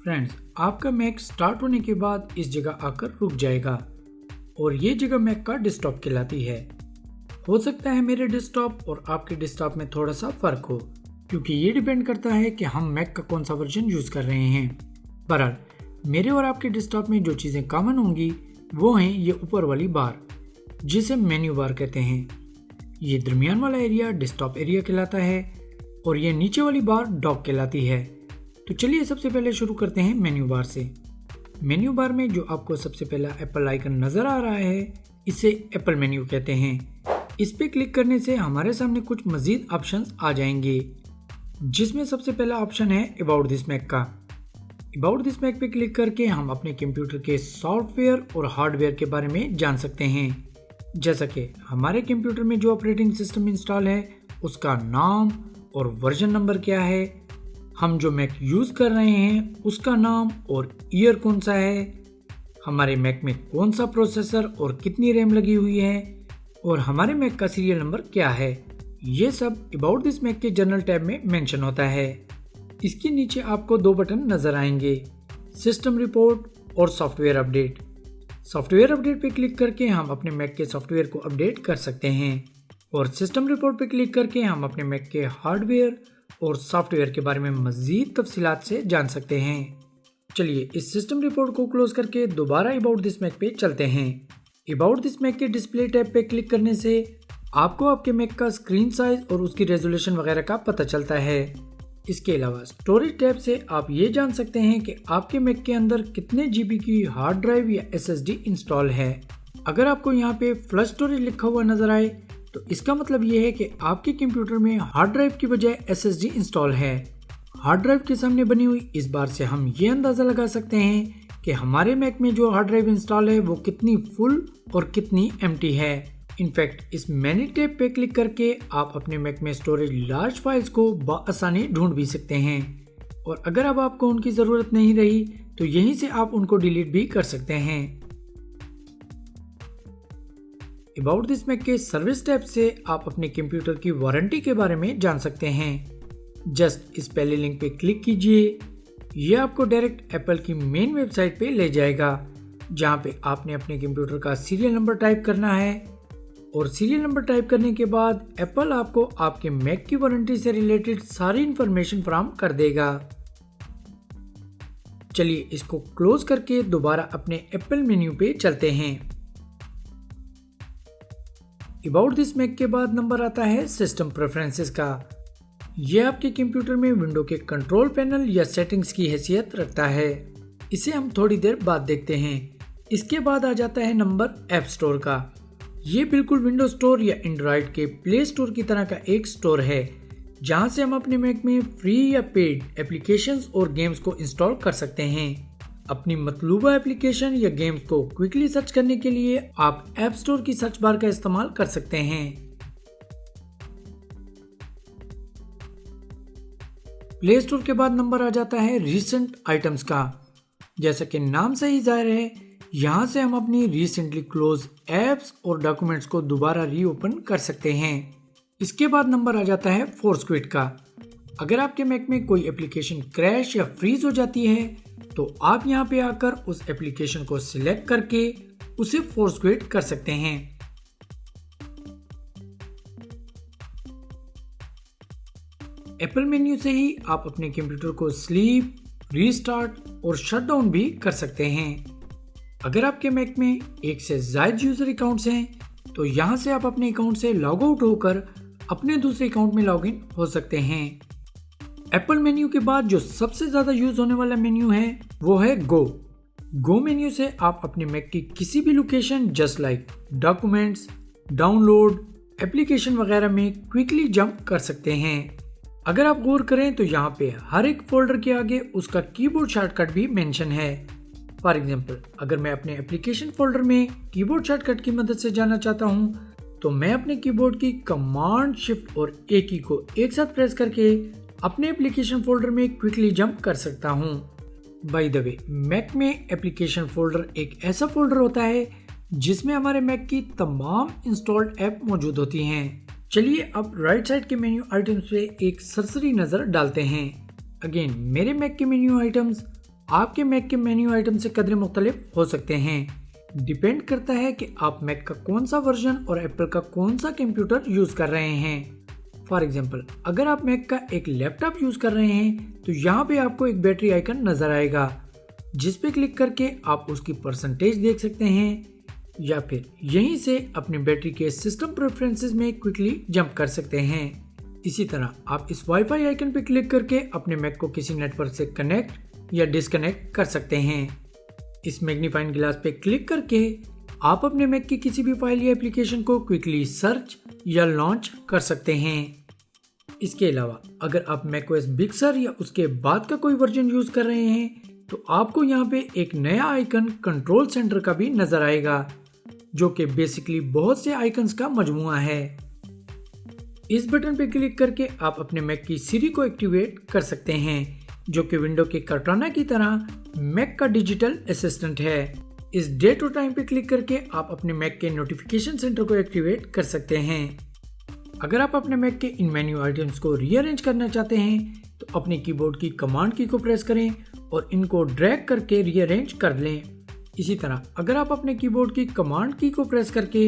Friends, आपका Mac start होने के बाद इस जगह आकर रुक जाएगा और ये जगह मैक का डेस्कटॉप कहलाती है। हो सकता है मेरे डेस्कटॉप और आपके डेस्कटॉप में थोड़ा सा फर्क हो, क्योंकि ये डिपेंड करता है कि हम मैक का कौन सा वर्जन यूज कर रहे हैं। बहरहाल, मेरे और आपके डेस्कटॉप में जो चीजें कॉमन होंगी वो हैं ये ऊपर वाली बार, जिसे मेन्यू बार कहते हैं। ये दरमियान वाला एरिया डेस्कटॉप एरिया कहलाता है और ये नीचे वाली बार डॉक कहलाती है। तो चलिए सबसे पहले शुरू करते हैं मेन्यू बार से। मेन्यू बार में जो आपको सबसे पहला एप्पल आइकन नजर आ रहा है, इसे एप्पल मेन्यू कहते हैं। इस पे क्लिक करने से हमारे सामने कुछ मजीद ऑप्शंस आ जाएंगे, जिसमें सबसे पहला ऑप्शन है अबाउट दिस मैक का। अबाउट दिस मैक पे क्लिक करके हम अपने कंप्यूटर के सॉफ्टवेयर और हार्डवेयर के बारे में जान सकते हैं, जैसा कि हमारे कंप्यूटर में जो ऑपरेटिंग सिस्टम इंस्टॉल है उसका नाम और वर्जन नंबर क्या है, हम जो मैक यूज कर रहे हैं उसका नाम और ईयर कौन सा है, हमारे मैक में कौन सा प्रोसेसर और कितनी रैम लगी हुई है, और हमारे मैक का सीरियल नंबर क्या है। ये सब अबाउट दिस मैक के जनरल टैब में मेंशन होता है। इसके नीचे आपको दो बटन नजर आएंगे, सिस्टम रिपोर्ट और सॉफ्टवेयर अपडेट। सॉफ्टवेयर अपडेट पे क्लिक करके हम अपने मैक के सॉफ्टवेयर को अपडेट कर सकते हैं और सिस्टम रिपोर्ट पे क्लिक करके हम अपने मैक के हार्डवेयर और सॉफ्टवेयर के बारे में मजीद तफसीलात से जान सकते हैं। चलिए इस सिस्टम रिपोर्ट को क्लोज करके दोबारा अबाउट दिस मैक पे चलते हैं। अबाउट दिस मैक के डिस्प्ले टैब पे क्लिक करने से आपको आपके मैक का स्क्रीन साइज और उसकी रेजोल्यूशन वगैरह का पता चलता है। इसके अलावा स्टोरेज टैब से आप ये जान सकते हैं कि आपके मैक के अंदर कितने जीबी की हार्ड ड्राइव या एसएसडी इंस्टॉल है। अगर आपको यहाँ पे फ्लश स्टोरेज लिखा हुआ नजर आए तो इसका मतलब ये है कि आपके कंप्यूटर में हार्ड ड्राइव की बजाय एसएसडी इंस्टॉल है। हार्ड ड्राइव के सामने बनी हुई इस बार से हम ये अंदाजा लगा सकते हैं कि हमारे मैक में जो हार्ड ड्राइव इंस्टॉल है वो कितनी फुल और कितनी एम्प्टी है। इनफैक्ट इस मैनी टैब पे क्लिक करके आप अपने मैक में स्टोरेज लार्ज फाइल्स को बआसानी ढूंढ भी सकते हैं, और अगर अब आपको उनकी जरूरत नहीं रही तो यहीं से आप उनको डिलीट भी कर सकते हैं। अबाउट दिस मैक के सर्विस टैब से आप अपने कंप्यूटर की वारंटी के बारे में जान सकते हैं। जस्ट इस पहले लिंक पे क्लिक कीजिए, ये आपको डायरेक्ट एप्पल की मेन वेबसाइट पे ले जाएगा, जहां पे आपने अपने कंप्यूटर का सीरियल नंबर टाइप करना है और सीरियल नंबर टाइप करने के बाद एप्पल आपको आपके मैक की वारंटी से रिलेटेड सारी इंफॉर्मेशन फराहम कर देगा। चलिए इसको क्लोज करके दोबारा अपने एप्पल मेन्यू पे चलते हैं। अबाउट दिस मैक के बाद नंबर आता है सिस्टम प्रेफरेंसेस का। यह आपके कंप्यूटर में विंडो के कंट्रोल पैनल या सेटिंग्स की हैसियत रखता है। इसे हम थोड़ी देर बाद देखते हैं। इसके बाद आ जाता है नंबर ऐप स्टोर का। ये बिल्कुल विंडो स्टोर या एंड्रॉइड के प्ले स्टोर की तरह का एक स्टोर है, जहां से हम अपने मैक में फ्री या पेड एप्लीकेशंस और गेम्स को इंस्टॉल कर सकते हैं। अपनी मतलूबा एप्लीकेशन या गेम्स को क्विकली सर्च करने के लिए आप ऐप स्टोर की सर्च बार का इस्तेमाल कर सकते हैं। प्ले स्टोर के बाद नंबर आ जाता है रीसेंट आइटम्स का। जैसा कि नाम से ही जाहिर है, यहाँ से हम अपनी रिसेंटली क्लोज एप्स और डॉक्यूमेंट्स को दोबारा रीओपन कर सकते हैं। इसके बाद नंबर आ जाता है फोर्स क्विट का। अगर आपके मैक में कोई एप्लीकेशन क्रैश या फ्रीज हो जाती है तो आप यहाँ पे आकर उस एप्लीकेशन को सिलेक्ट करके उसे फोर्स क्विट कर सकते हैं। एप्पल मेन्यू से ही आप अपने कंप्यूटर को स्लीप, रीस्टार्ट और शट डाउन भी कर सकते हैं। अगर आपके मैक में एक से ज्यादा यूजर अकाउंट्स हैं तो यहाँ से आप अपने अकाउंट से लॉग आउट होकर अपने दूसरे अकाउंट में लॉग इन हो सकते हैं। एप्पल मेन्यू के बाद जो सबसे ज्यादा यूज होने वाला मेन्यू है वो है गो मेन्यू से आप अपने मैक की किसी भी location just like documents, download, application वगैरह में क्विकली जंप कर सकते हैं। अगर आप गौर करें तो यहाँ पे हर एक फोल्डर के आगे उसका कीबोर्ड शॉर्टकट भी मेंशन है। फॉर एग्जांपल, अगर मैं अपने एप्लीकेशन फोल्डर में कीबोर्ड शॉर्टकट की मदद से जाना चाहता हूँ तो मैं अपने कीबोर्ड की कमांड, शिफ्ट और ए की को एक साथ प्रेस करके अपने एप्लीकेशन फोल्डर में क्विकली जंप कर सकता हूँ। बाय द वे, मैक में एप्लीकेशन फोल्डर एक ऐसा फोल्डर होता है जिसमें हमारे मैक की तमाम इंस्टॉल्ड ऐप मौजूद होती हैं। चलिए अब राइट साइड के मेन्यू आइटम्स पे एक सरसरी नजर डालते हैं। अगेन मेरे मैक के मेन्यू आइटम्स आपके मैक के मेन्यू आइटम से कदरे मुख्तलिफ हो सकते हैं। डिपेंड करता है कि आप मैक का कौन सा वर्जन और एप्पल का कौन सा कंप्यूटर यूज कर रहे हैं। फॉर एग्जाम्पल, अगर आप मैक का एक लैपटॉप यूज कर रहे हैं तो यहाँ पे आपको एक बैटरी आइकन नजर आएगा, जिस पे क्लिक करके आप उसकी परसेंटेज देख सकते हैं, या फिर यहीं से अपने बैटरी के सिस्टम प्रेफरेंसेस में क्विकली जंप कर सकते हैं। इसी तरह आप इस वाईफाई आइकन पे क्लिक करके अपने मैक को किसी नेटवर्क से कनेक्ट या डिस्कनेक्ट कर सकते हैं। इस मैग्नीफाइंग ग्लास पे क्लिक करके आप अपने मैक की किसी भी फाइल या एप्लीकेशन को क्विकली सर्च या लॉन्च कर सकते हैं। इसके अलावा अगर आप मैकओएस बिग sur या उसके बाद का कोई वर्जन यूज कर रहे हैं तो आपको यहाँ पे एक नया आइकन कंट्रोल सेंटर का भी नजर आएगा, जो कि बेसिकली बहुत से आइकन्स का मजमुआ है। इस बटन पे क्लिक करके आप अपने मैक की सिरी को एक्टिवेट कर सकते हैं, जो कि विंडो के कर्टाना की तरह मैक का डिजिटल असिस्टेंट है। इस डेट और टाइम पे क्लिक करके आप अपने मैक के नोटिफिकेशन सेंटर को एक्टिवेट कर सकते हैं। अगर आप अपने मैक के इन मेन्यू आइटम्स को रीअरेंज करना चाहते हैं तो अपने कीबोर्ड की कमांड की को प्रेस करें और इनको ड्रैग करके रीअरेंज कर लें। इसी तरह अगर आप अपने कीबोर्ड की कमांड की को प्रेस करके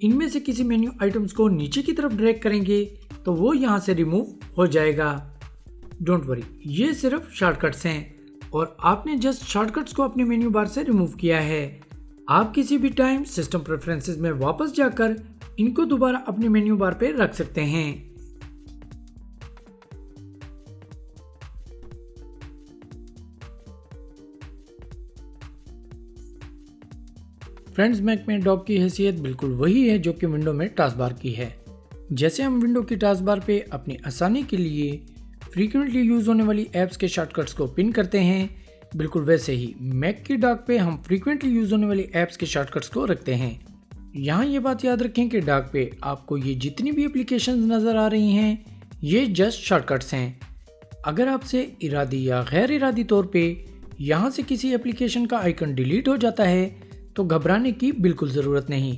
इनमें से किसी मेन्यू आइटम्स को नीचे की तरफ ड्रैग करेंगे तो वो यहाँ से रिमूव हो जाएगा। डोंट वरी, ये सिर्फ शॉर्टकट्स हैं और आपने जस्ट शॉर्टकट्स को अपने मेन्यू बार से रिमूव किया है। आप किसी भी टाइम सिस्टम प्रेफरेंसेस में वापस जाकर इनको दोबारा अपने मेन्यू बार पे रख सकते हैं। फ्रेंड्स, मैक में डॉक की हैसियत बिल्कुल वही है जो कि विंडो में टास्क बार की है। जैसे हम विंडो की टास्क बार पे अपनी आसानी के लिए फ्रीक्वेंटली यूज होने वाली एप्स के शॉर्टकट्स को पिन करते हैं, बिल्कुल वैसे ही मैक की डॉक पे हम फ्रीक्वेंटली यूज होने वाली एप्स के शॉर्टकट्स को रखते हैं। यहाँ ये बात याद रखें कि डॉक पे आपको ये जितनी भी एप्लीकेशंस नजर आ रही हैं ये जस्ट शॉर्टकट्स हैं। अगर आपसे इरादी या गैर इरादी तौर पे यहाँ से किसी एप्लीकेशन का आइकन डिलीट हो जाता है तो घबराने की बिल्कुल ज़रूरत नहीं,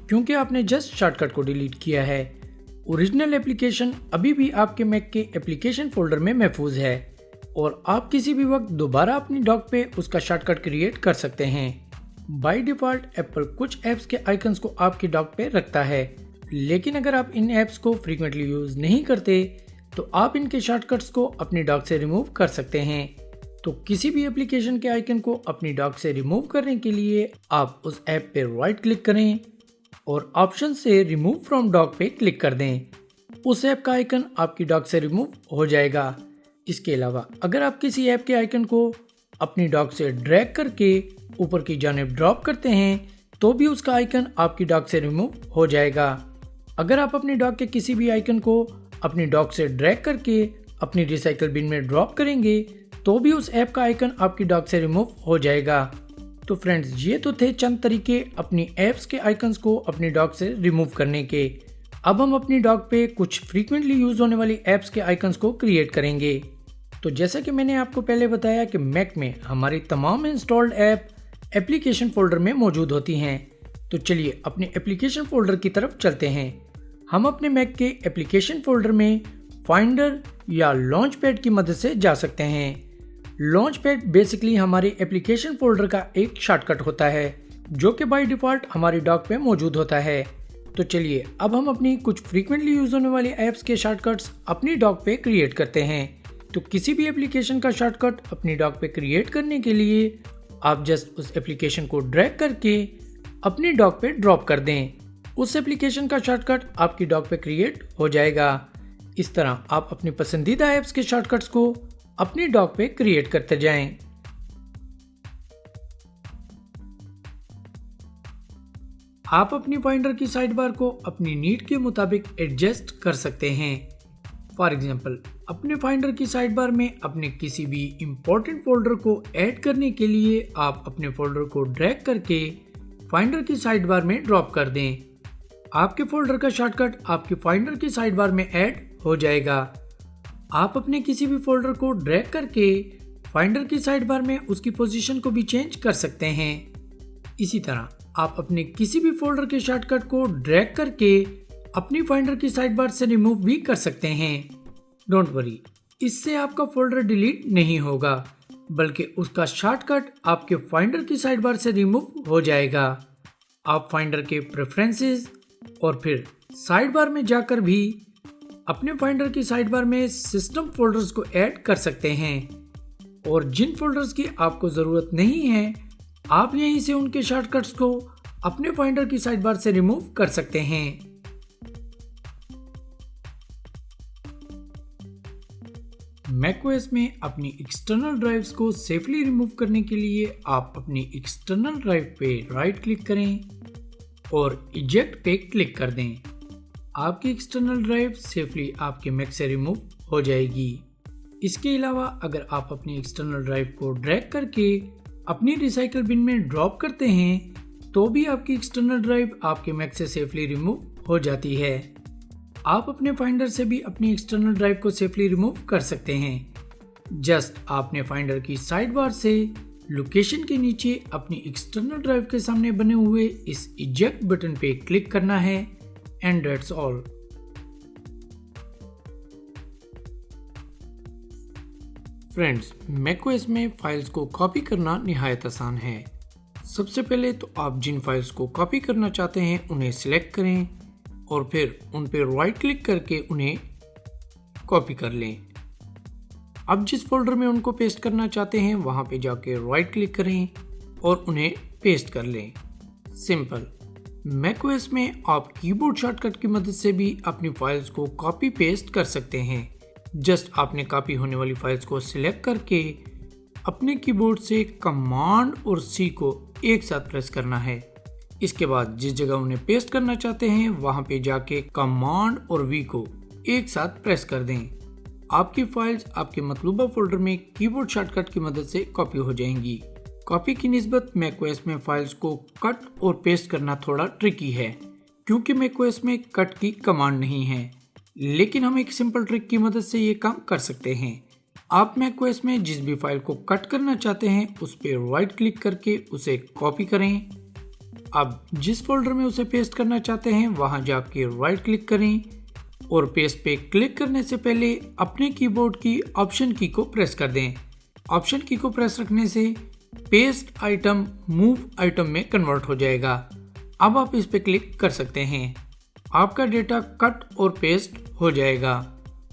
क्योंकि आपने जस्ट शॉर्टकट को डिलीट किया है। ओरिजिनल एप्लीकेशन अभी भी आपके मैक के एप्लीकेशन फोल्डर में महफूज है और आप किसी भी वक्त दोबारा अपनी डॉक पे उसका शॉर्टकट क्रिएट कर सकते हैं। बाय डिफॉल्ट एप्पल कुछ ऐप्स के आइकन्स को आपकी डॉक पे रखता है, लेकिन अगर आप इन ऐप्स को फ्रीक्वेंटली यूज नहीं करते तो आप इनके शॉर्टकट्स को अपनी डॉक से रिमूव कर सकते हैं। तो किसी भी एप्लीकेशन के आइकन को अपनी डॉक से रिमूव करने के लिए आप उस ऐप पे राइट क्लिक करें और ऑप्शन से रिमूव फ्रॉम डॉक पे क्लिक कर दें। उस ऐप का आइकन आपकी डॉक से रिमूव हो जाएगा। इसके अलावा अगर आप किसी ऐप के आइकन को अपनी डॉक से ड्रैग करके ऊपर की जानिब ड्रॉप करते हैं तो भी उसका आइकन आपकी डॉक से रिमूव हो जाएगा। अगर आप अपनी डॉक के किसी भी आइकन को अपनी डॉक से ड्रैग करके अपनी रिसाइकल बिन में ड्रॉप करेंगे तो भी उस ऐप का आइकन आपकी डॉक से रिमूव हो जाएगा। तो फ्रेंड्स, ये तो थे चंद तरीके अपनी ऐप्स के आइकन्स को अपनी डॉक से रिमूव करने के। अब हम अपनी डॉक पे कुछ फ्रीक्वेंटली यूज होने वाली ऐप्स के आइकन्स को क्रिएट करेंगे। तो जैसा कि मैंने आपको पहले बताया कि मैक में हमारी तमाम इंस्टॉल्ड ऐप एप्लीकेशन फोल्डर में मौजूद होती हैं। तो चलिए अपने एप्लीकेशन फोल्डर की तरफ चलते हैं। हम अपने मैक के एप्लीकेशन फोल्डर में फाइंडर या लॉन्च पैड की मदद से जा सकते हैं। लॉन्च पैड बेसिकली हमारे एप्लीकेशन फोल्डर का एक शॉर्टकट होता है जो कि बाय डिफॉल्ट हमारी डॉक पे मौजूद होता है। तो चलिए अब हम अपनी कुछ फ्रीक्वेंटली यूज होने वाली ऐप्स के शॉर्टकट्स अपनी डॉक पे क्रिएट करते हैं। तो किसी भी एप्लीकेशन का शॉर्टकट अपनी डॉक पे क्रिएट करने के लिए आप जस्ट उस एप्लीकेशन को ड्रैग करके अपनी डॉक पे ड्रॉप कर दें। उस एप्लीकेशन का शॉर्टकट आपकी डॉक पे क्रिएट हो जाएगा। इस तरह आप अपनी पसंदीदा ऐप्स के शॉर्टकट्स को अपनी डॉक पे क्रिएट करते जाएं। आप अपनी फाइंडर की साइड बार को अपनी नीड के मुताबिक एडजस्ट कर सकते हैं। फॉर एग्जाम्पल, अपने फाइंडर की साइड बार में अपने किसी भी इम्पोर्टेंट फोल्डर को ऐड करने के लिए आप अपने फोल्डर को ड्रैग करके फाइंडर की साइड बार में ड्रॉप कर दें। आपके फोल्डर का शॉर्टकट आपकी फाइंडर की साइड बार में ऐड हो जाएगा। आप अपने किसी भी फोल्डर को ड्रैग करके फाइंडर की साइड बार में उसकी पोजीशन को भी चेंज कर सकते हैं। इसी तरह आप अपने किसी भी फोल्डर के शॉर्टकट को ड्रैग करके अपनी फाइंडर की साइड बार से रिमूव भी कर सकते हैं। डोंट वरी, इससे आपका फोल्डर डिलीट नहीं होगा, बल्कि उसका शॉर्टकट आपके फाइंडर की साइड बार से रिमूव हो जाएगा। आप फाइंडर के प्रेफरेंसेस और फिर साइड बार में जाकर भी अपने फाइंडर की साइड बार में सिस्टम फोल्डर्स को ऐड कर सकते हैं और जिन फोल्डर्स की आपको ज़रूरत नहीं है आप यहीं से उनके शॉर्टकट्स को अपने फाइंडर की साइड बार से रिमूव कर सकते हैं। मैकओएस में अपनी एक्सटर्नल ड्राइव्स को सेफली रिमूव करने के लिए आप अपनी एक्सटर्नल ड्राइव पे राइट क्लिक करें और इजेक्ट पे क्लिक कर दें। आपकी एक्सटर्नल ड्राइव सेफली आपके मैक से रिमूव हो जाएगी। इसके अलावा अगर आप अपनी एक्सटर्नल ड्राइव को ड्रैग करके अपनी रिसाइकल बिन में ड्रॉप करते हैं तो भी आपकी एक्सटर्नल ड्राइव आपके मैक से सेफली रिमूव हो जाती है। आप अपने फाइंडर से भी अपनी एक्सटर्नल ड्राइव को सेफली रिमूव कर सकते हैं। जस्ट आपने फाइंडर की साइड बार से लोकेशन के नीचे अपनी एक्सटर्नल ड्राइव के सामने बने हुए इस इजेक्ट बटन पे क्लिक करना है and that's all. Friends, macOS में फाइल्स को कॉपी करना निहायत आसान है। सबसे पहले तो आप जिन फाइल्स को कॉपी करना चाहते हैं उन्हें सिलेक्ट करें और फिर उन पर राइट क्लिक करके उन्हें कॉपी कर लें। अब जिस फोल्डर में उनको पेस्ट करना चाहते हैं वहां पे जाके राइट क्लिक करें और उन्हें पेस्ट कर लें। सिंपल। मैकओएस में आप कीबोर्ड शॉर्टकट की मदद से भी अपनी फाइल्स को कॉपी पेस्ट कर सकते हैं। जस्ट आपने कॉपी होने वाली फाइल्स को सिलेक्ट करके अपने कीबोर्ड से कमांड और सी को एक साथ प्रेस करना है। इसके बाद जिस जगह उन्हें पेस्ट करना चाहते हैं वहां पे जाके कमांड और वी को एक साथ प्रेस कर दें। आपकी फाइल्स आपके मतलूबा फोल्डर में कीबोर्ड शॉर्टकट की मदद से कॉपी हो जाएंगी। कॉपी की निस्बत मैकओएस में फाइल्स को कट और पेस्ट करना थोड़ा ट्रिकी है क्योंकि मैकओएस में कट की कमांड नहीं है, लेकिन हम एक सिंपल ट्रिक की मदद से ये काम कर सकते हैं। आप मैकओएस में जिस भी फाइल को कट करना चाहते हैं उस पर राइट क्लिक करके उसे कॉपी करें। अब जिस फोल्डर में उसे पेस्ट करना चाहते हैं वहां जाके राइट क्लिक करें और पेस्ट पे क्लिक करने से पहले अपने कीबोर्ड की ऑप्शन की को प्रेस कर दें। ऑप्शन की को प्रेस रखने से पेस्ट आइटम मूव आइटम में कन्वर्ट हो जाएगा। अब आप इस पे क्लिक कर सकते हैं। आपका डेटा कट और पेस्ट हो जाएगा।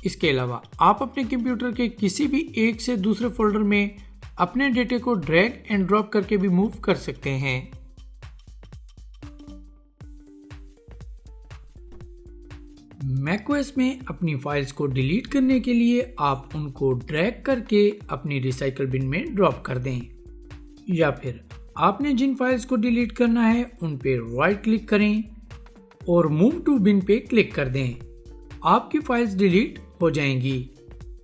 इसके अलावा आप अपने कंप्यूटर के किसी भी एक से दूसरे फोल्डर में अपने डेटे को ड्रैग एंड ड्रॉप करके भी मूव कर सकते हैं। मैकओएस में अपनी फाइल्स को डिलीट करने के लिए आप उनको ड्रैग करके अपनी रिसाइकल बिन में ड्रॉप कर दें, या फिर आपने जिन फाइल्स को डिलीट करना है उन पे राइट क्लिक करें और मूव टू बिन पे क्लिक कर दें। आपकी फाइल्स डिलीट हो जाएंगी।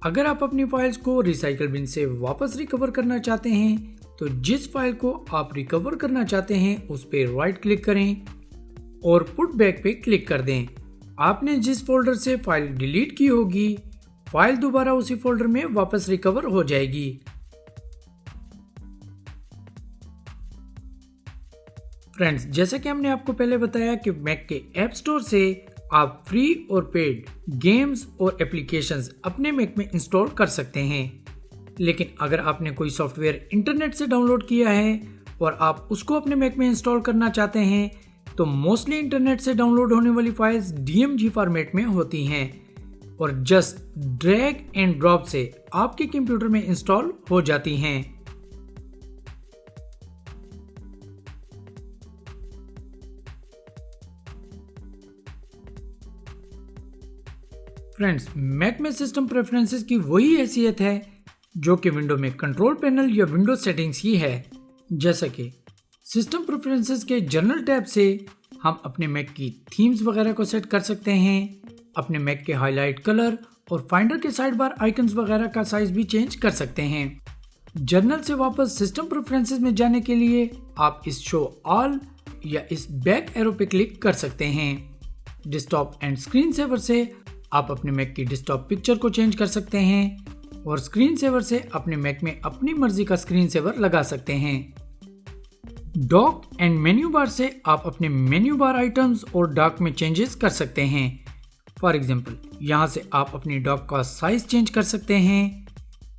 अगर आप अपनी फाइल्स को रिसाइकल बिन से वापस रिकवर करना चाहते हैं तो जिस फाइल को आप रिकवर करना चाहते हैं उस पे राइट क्लिक करें और पुट बैक पे क्लिक कर दें। आपने जिस फोल्डर से फाइल डिलीट की होगी फाइल दोबारा उसी फोल्डर में वापस रिकवर हो जाएगी। फ्रेंड्स, जैसा कि हमने आपको पहले बताया कि मैक के ऐप स्टोर से आप फ्री और पेड गेम्स और एप्लीकेशंस अपने मैक में इंस्टॉल कर सकते हैं। लेकिन अगर आपने कोई सॉफ्टवेयर इंटरनेट से डाउनलोड किया है और आप उसको अपने मैक में इंस्टॉल करना चाहते हैं तो मोस्टली इंटरनेट से डाउनलोड होने वाली फाइल्स DMG फॉर्मेट में होती हैं और जस्ट ड्रैग एंड ड्रॉप से आपके कंप्यूटर में इंस्टॉल हो जाती हैं। फ्रेंड्स, मैक में सिस्टम प्रेफरेंसेस की वही हैसियत है जो कि विंडो में कंट्रोल पैनल या विंडो सेटिंग्स ही है। जैसा कि सिस्टम प्रेफरेंसेस के जनरल टैब से हम अपने मैक की थीम्स वगैरह को सेट कर सकते हैं, अपने मैक के हाईलाइट कलर और फाइंडर के साइड बार आइकन्स वगैरह का साइज भी चेंज कर सकते हैं। जर्नल से वापस सिस्टम प्रेफरेंसेस में जाने के लिए आप इस शो ऑल या इस बैक एरो पे क्लिक कर सकते हैं। डेस्कटॉप एंड स्क्रीन सेवर से आप अपने मैक की डेस्कटॉप पिक्चर को चेंज कर सकते हैं और स्क्रीन सेवर से अपने मैक में अपनी मर्जी का स्क्रीन सेवर लगा सकते हैं। डॉक एंड मेन्यू बार से आप अपने मेन्यू बार आइटम्स और डॉक में चेंजेस कर सकते हैं। फॉर एग्जांपल, यहाँ से आप अपनी डॉक का साइज चेंज कर सकते हैं।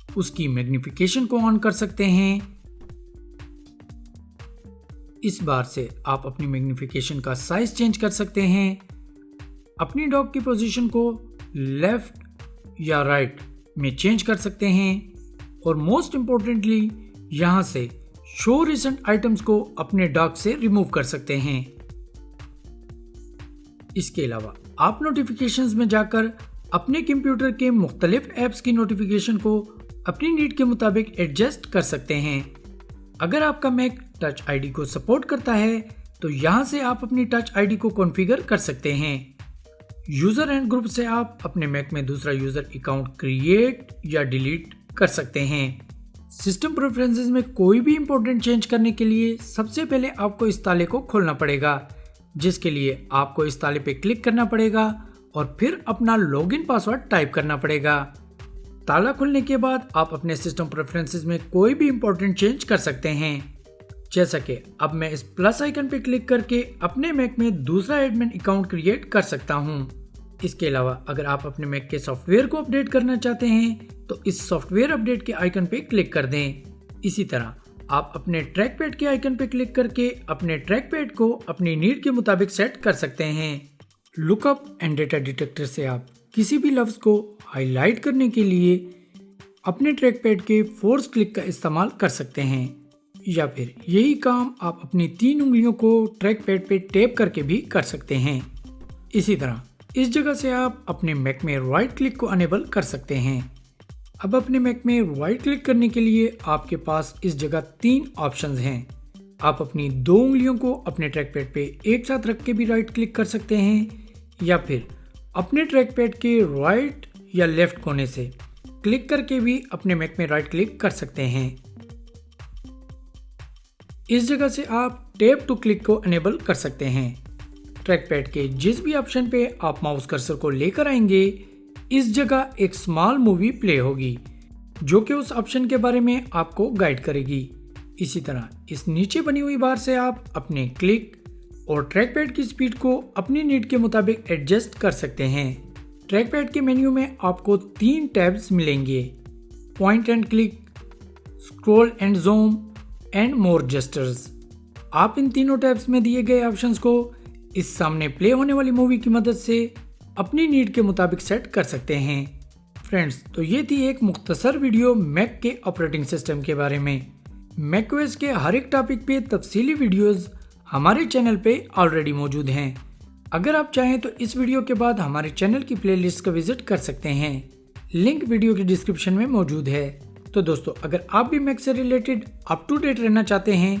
उसकी मैग्निफिकेशन को ऑन कर सकते हैं। इस बार से आप अपनी मैग्निफिकेशन का साइज चेंज कर सकते हैं। अपनी डॉग की पोजीशन को लेफ्ट या राइट में चेंज कर सकते हैं और मोस्ट इंपॉर्टेंटली यहां से शो रिसेंट आइटम्स को अपने डॉग से रिमूव कर सकते हैं। इसके अलावा आप नोटिफिकेशंस में जाकर अपने कंप्यूटर के मुख्तलिफ ऐप्स की नोटिफिकेशन को अपनी नीड के मुताबिक एडजस्ट कर सकते हैं। अगर आपका मैक टच आईडी को सपोर्ट करता है तो यहां से आप अपनी टच आईडी को कॉन्फ़िगर कर सकते हैं। यूजर एंड ग्रुप से आप अपने मैक में दूसरा यूजर अकाउंट क्रिएट या डिलीट कर सकते हैं। सिस्टम प्रेफरेंसेस में कोई भी इंपॉर्टेंट चेंज करने के लिए सबसे पहले आपको इस ताले को खोलना पड़ेगा, जिसके लिए आपको इस ताले पे क्लिक करना पड़ेगा और फिर अपना लॉगिन पासवर्ड टाइप करना पड़ेगा। ताला खुलने के बाद आप अपने सिस्टम प्रेफरेंसेस में कोई भी इंपॉर्टेंट चेंज कर सकते हैं। जैसा कि अब मैं इस प्लस आइकन पे क्लिक करके अपने मैक में दूसरा एडमिन अकाउंट क्रिएट कर सकता हूं। इसके अलावा अगर आप अपने मैक के सॉफ्टवेयर को अपडेट करना चाहते हैं तो इस सॉफ्टवेयर अपडेट के आइकन पे क्लिक कर दें। इसी तरह आप अपने ट्रैक पैड के आइकन पे क्लिक करके अपने ट्रैक पैड को अपनी नीड के मुताबिक सेट कर सकते हैं। लुकअप एंड डेटा डिटेक्टर से आप किसी भी लफ्ज को हाईलाइट करने के लिए अपने ट्रैक पैड के फोर्स क्लिक का इस्तेमाल कर सकते हैं, या फिर यही काम आप अपनी 3 उंगलियों को ट्रैक पैड पे टैप करके भी कर सकते हैं। इसी तरह इस जगह से आप अपने मैक में राइट क्लिक को अनेबल कर सकते हैं। अब अपने मैक में राइट क्लिक करने के लिए आपके पास इस जगह 3 ऑप्शंस हैं। आप अपनी 2 उंगलियों को अपने ट्रैक पैड पे एक साथ रख के भी राइट क्लिक कर सकते हैं, या फिर अपने ट्रैक पैड के राइट या लेफ्ट कोने से क्लिक करके भी अपने मैक में राइट क्लिक कर सकते हैं। इस जगह से आप टैप टू क्लिक को अनेबल कर सकते हैं। ट्रैक पैड के जिस भी ऑप्शन पे आप माउस कर्सर को लेकर आएंगे, इस जगह एक स्मॉल मूवी प्ले होगी जो कि उस ऑप्शन के बारे में आपको गाइड करेगी। इसी तरह इस नीचे बनी हुई बार से आप अपने क्लिक और ट्रैक पैड की स्पीड को अपनी नीड के मुताबिक एडजस्ट कर सकते हैं। ट्रैक पैड के मेन्यू में आपको 3 टैब्स मिलेंगे: point and click, scroll and zoom and more gestures. आप इन तीनों टैब्स में दिए गए ऑप्शंस को इस सामने प्ले होने वाली मूवी की मदद से अपनी नीड के मुताबिक सेट कर सकते हैं। फ्रेंड्स, तो ये थी एक मुख्तसर वीडियो मैक के ऑपरेटिंग सिस्टम के बारे में। मैकओएस के हर एक टॉपिक पे तफसीली वीडियोस हमारे चैनल पे ऑलरेडी मौजूद हैं। अगर आप चाहें तो इस वीडियो के बाद हमारे चैनल की प्लेलिस्ट का विजिट कर सकते हैं। लिंक वीडियो के डिस्क्रिप्शन में मौजूद है। तो दोस्तों, अगर आप भी मैक से रिलेटेड अप टू डेट रहना चाहते हैं